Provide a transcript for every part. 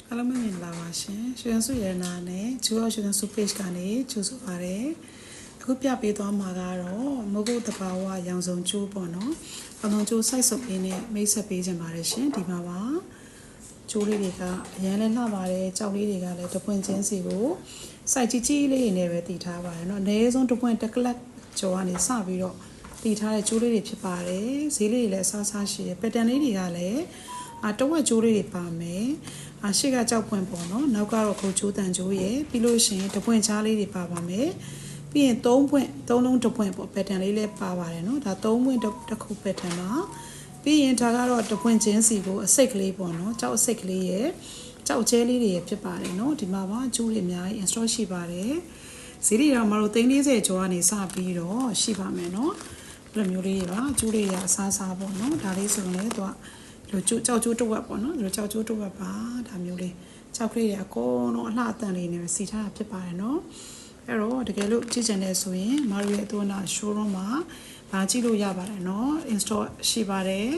အားလုံးမင်္ဂလာပါရှင်ရွှေစုရတနာနဲ့ဂျူရောရွှေစု page ကနေကြိုဆိုပါရစေအခုပြပေးသွားမှာကတော့မဟုတ်တဘာဝရောင်စုံကျိုးပေါ့နော်ရောင်စုံကျိုးစိုက်စုပ်လေးနဲ့မိတ်ဆက်ပေးခြင်းပါတယ်ရှင်ဒီမှာပါကျိုးလေးတွေကအရန်လည်းလှပါတယ်ကြောက်လေးတွေကလည်းတပွင့်ချင်းစီကိုစိုက်ကြီးလေးတွေနဲ့ပဲတည်ထားပါတယ်เนาะအနည်းဆုံးတပွင့်တစ်ကလပ်ကျော်ကနေစပြီးတော့တည်ထားတဲ့ကျိုးလေးတွေဖြစ်ပါတယ်ဈေးလေးတွေလည်းအစားစားရှိတယ်ပက်တန်လေးတွေကလည်းတဝက်ကျိုးလေးတွေပါမယ်ရှေ့ကကြောက်ပွင့်ပေါ့နော်နောက်ကတော့ခုတ်ချိုးတန်ချိုးရယ်ပြီးလို့ရှိရင်တပွင့်ချားလေးတွေပါပါမယ်ပြီးရင်3ပွင့်3လုံးတပွင့်ပေါ့ပက်တန်လေးလည်းပါပါတယ်နော်ဒါ3ပွင့်တစ်ခုပက်တန်ပါပြီးရင်ဒါကတော့တပွင့်ချင်းစီကိုအစိတ်ကလေးပေါ့နော်ကြောက်အစိတ်ကလေးရယ်ကြောက်ကျဲလေးတွေရဖြစ်ပါတယ်နော်ဒီမှာပါကျိုးတွေအများကြီး install ရှိပါတယ်ဈေးတွေတော့မတို့340ကျော်ကနေစပြီးတော့ရှိပါမယ်နော်ဒီလိုမျိုးလေးတွေပါကျိုးလေးရအစားစားပေါ့နော်ဒါလေးဆိုရင်လည်းသူကကြောက်ကျိုးတစ်ဝက်ပေါ့နော်ဒီကြောက်ကျိုးတစ်ဝက်ပါဒါမျိုးလေးကြောက်ကလေးတွေအကုန်လုံးအလှအတန်လေးနဲ့စီထားတာဖြစ်ပါတယ်နော်အဲ့တော့တကယ်လို့ကြည့်ချင်တယ်ဆိုရင်မာရီရဲ့အသွင်နာ showroom မှာဗာကြည့်လို့ရပါတယ်နော် install ရှိပါတယ်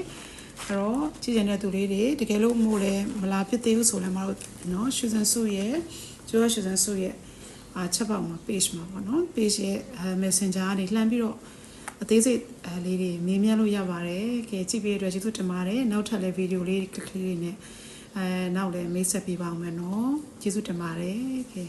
အဲ့တော့ကြည့်ချင်တဲ့သူလေးတွေတကယ်လို့မို့လဲမလာဖြစ်သေးဘူးဆိုလည်းမတို့နော်ရှူဇန်စုရဲ့ကျိုးရှူဇန်စုရဲ့ချက်ပေါက်မှာ page မှာပေါ့နော် page ရဲ့ messenger ကနေလှမ်းပြီးတော့အသေးစိတ်လေးတွေမေးမြန်းလို့ရပါတယ်။ကဲကြည့်ပေးတဲ့အတွက်ကျေးဇူးတင်ပါတယ်။နောက်ထပ်လည်းဗီဒီယိုလေးကလေးတွေနဲ့နောက်လည်းမိတ်ဆက်ပေးပါအောင်မယ်နော်။ကျေးဇူးတင်ပါတယ်။ကဲ